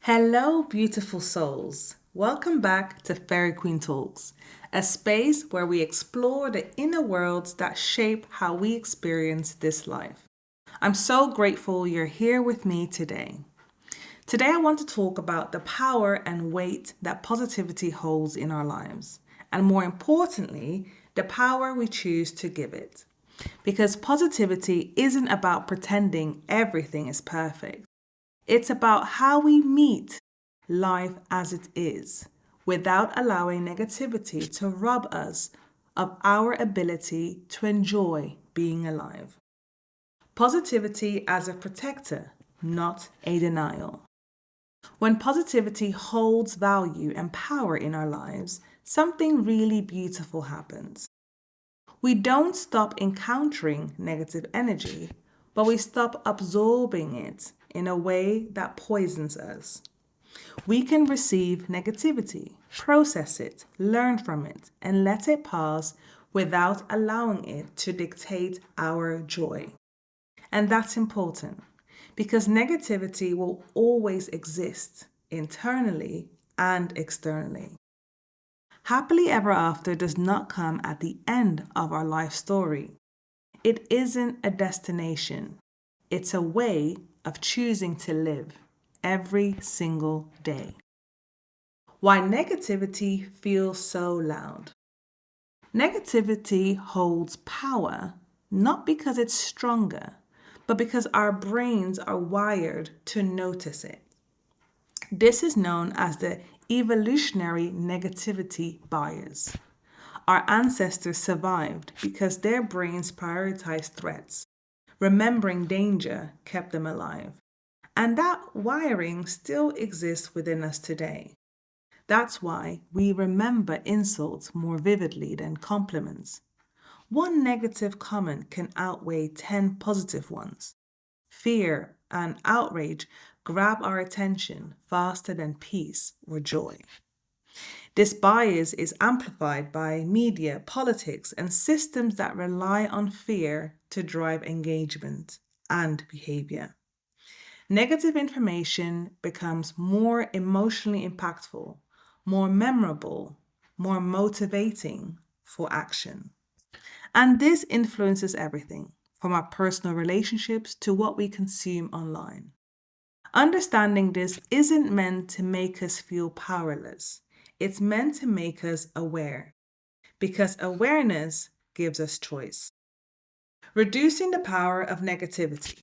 Hello, beautiful souls. Welcome back to Fairyqueen Talks, a space where we explore the inner worlds that shape how we experience this life. I'm so grateful you're here with me today. Today, I want to talk about the power and weight that positivity holds in our lives, and more importantly, the power we choose to give it. Because positivity isn't about pretending everything is perfect. It's about how we meet life as it is without allowing negativity to rob us of our ability to enjoy being alive. Positivity as a protector, not a denial. When positivity holds value and power in our lives, something really beautiful happens. We don't stop encountering negative energy, but we stop absorbing it in a way that poisons us. We can receive negativity, process it, learn from it, and let it pass without allowing it to dictate our joy. And that's important because negativity will always exist internally and externally. Happily ever after does not come at the end of our life story. It isn't a destination. It's a way of choosing to live every single day. Why negativity feels so loud. Negativity holds power not because it's stronger, but because our brains are wired to notice it. This is known as the evolutionary negativity bias. Our ancestors survived because their brains prioritized threats. Remembering danger kept them alive. And that wiring still exists within us today. That's why we remember insults more vividly than compliments. One negative comment can outweigh 10 positive ones. Fear and outrage grab our attention faster than peace or joy. This bias is amplified by media, politics, and systems that rely on fear to drive engagement and behavior. Negative information becomes more emotionally impactful, more memorable, more motivating for action. And this influences everything from our personal relationships to what we consume online. Understanding this isn't meant to make us feel powerless. It's meant to make us aware, because awareness gives us choice. Reducing the power of negativity.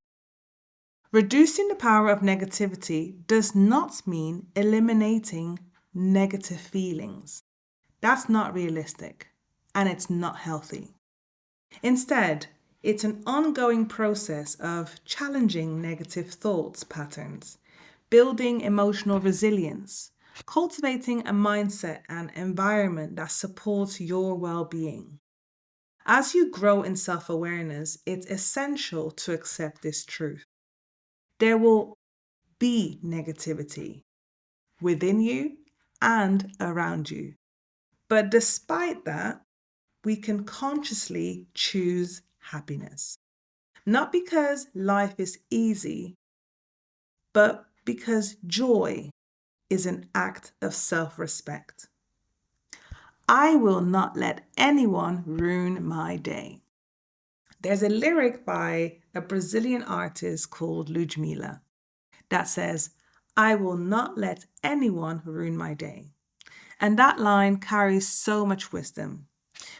Reducing the power of negativity does not mean eliminating negative feelings. That's not realistic, and it's not healthy. Instead, it's an ongoing process of challenging negative thoughts patterns, building emotional resilience, cultivating a mindset and environment that supports your well-being. As you grow in self-awareness, it's essential to accept this truth. There will be negativity within you and around you. But despite that, we can consciously choose happiness. Not because life is easy, but because joy is an act of self-respect. I will not let anyone ruin my day. There's a lyric by a Brazilian artist called Ludmilla that says, I will not let anyone ruin my day. And that line carries so much wisdom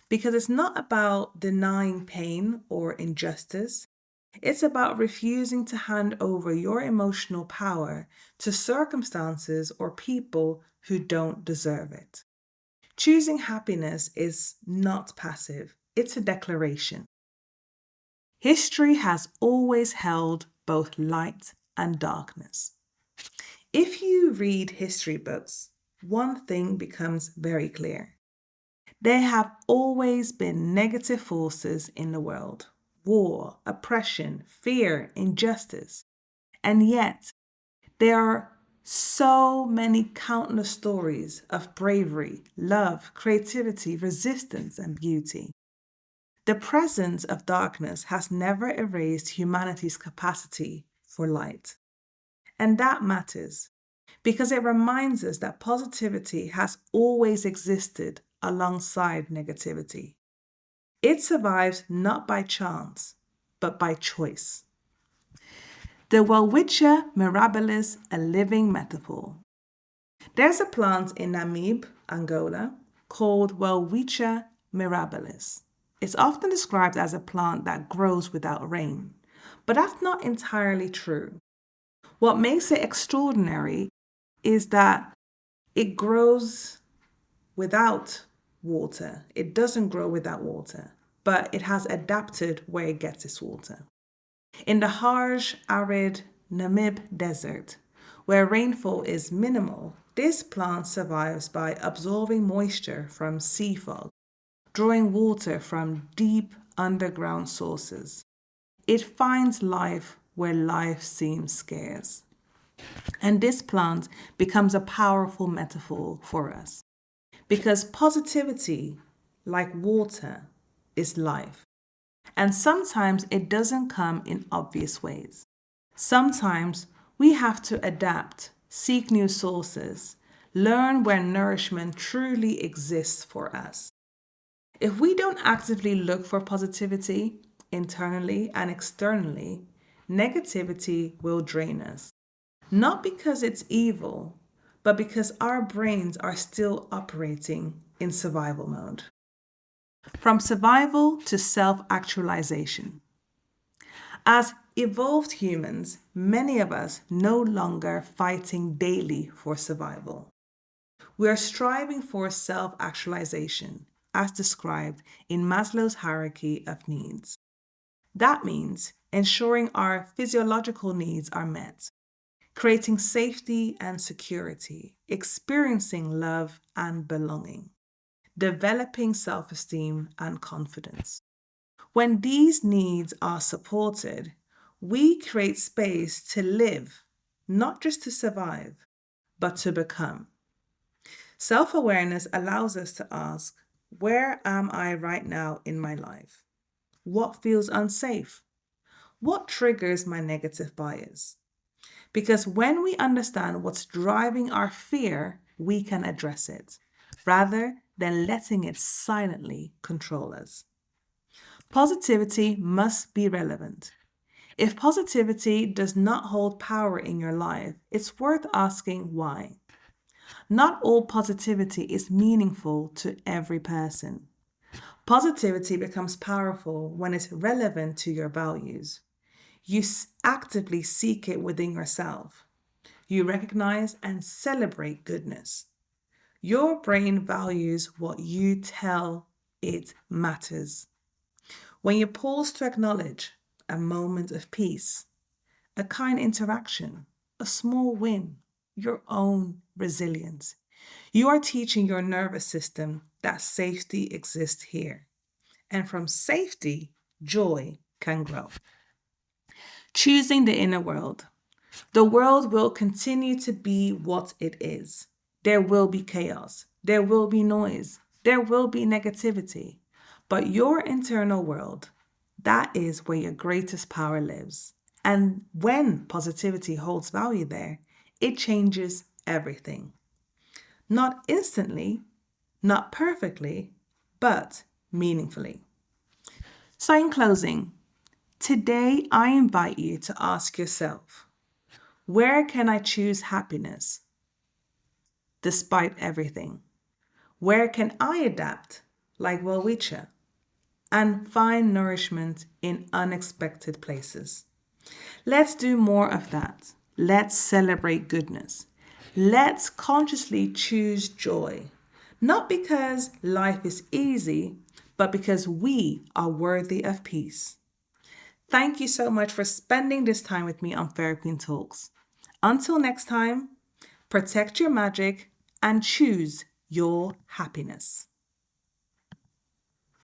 because it's not about denying pain or injustice. It's about refusing to hand over your emotional power to circumstances or people who don't deserve it. Choosing happiness is not passive, it's a declaration. History has always held both light and darkness. If you read history books, one thing becomes very clear. There have always been negative forces in the world: war, oppression, fear, injustice. And yet, there are so many countless stories of bravery, love, creativity, resistance, and beauty. The presence of darkness has never erased humanity's capacity for light. And that matters because it reminds us that positivity has always existed alongside negativity. It survives not by chance, but by choice. The Welwitschia mirabilis, a living metaphor. There's a plant in Namib, Angola, called Welwitschia mirabilis. It's often described as a plant that grows without rain, but that's not entirely true. What makes it extraordinary is that it grows without water. It doesn't grow without water, but it has adapted where it gets its water. In the harsh, arid Namib Desert, where rainfall is minimal, this plant survives by absorbing moisture from sea fog, drawing water from deep underground sources. It finds life where life seems scarce. And this plant becomes a powerful metaphor for us because positivity, like water, is life. And sometimes it doesn't come in obvious ways. Sometimes we have to adapt, seek new sources, learn where nourishment truly exists for us. If we don't actively look for positivity, internally and externally, negativity will drain us. Not because it's evil, but because our brains are still operating in survival mode. From survival to self-actualization. As evolved humans, many of us no longer fighting daily for survival. We are striving for self-actualization, as described in Maslow's hierarchy of needs. That means ensuring our physiological needs are met, creating safety and security, experiencing love and belonging, developing self-esteem and confidence. When these needs are supported, we create space to live, not just to survive, but to become. Self-awareness allows us to ask, where am I right now in my life? What feels unsafe? What triggers my negative bias? Because when we understand what's driving our fear, we can address it, rather than letting it silently control us. Positivity must be relevant. If positivity does not hold power in your life, it's worth asking why. Not all positivity is meaningful to every person. Positivity becomes powerful when it's relevant to your values. You actively seek it within yourself. You recognize and celebrate goodness. Your brain values what you tell it matters. When you pause to acknowledge a moment of peace, a kind interaction, a small win, your own resilience, you are teaching your nervous system that safety exists here. And from safety, joy can grow. Choosing the inner world. The world will continue to be what it is. There will be chaos. There will be noise. There will be negativity. But your internal world, that is where your greatest power lives. And when positivity holds value there, it changes everything. Not instantly, not perfectly, but meaningfully. So in closing, today I invite you to ask yourself, where can I choose happiness despite everything? Where can I adapt like Welwitschia and find nourishment in unexpected places? Let's do more of that. Let's celebrate goodness. Let's consciously choose joy, not because life is easy, but because we are worthy of peace. Thank you so much for spending this time with me on Fairyqueen Talks. Until next time, protect your magic and choose your happiness.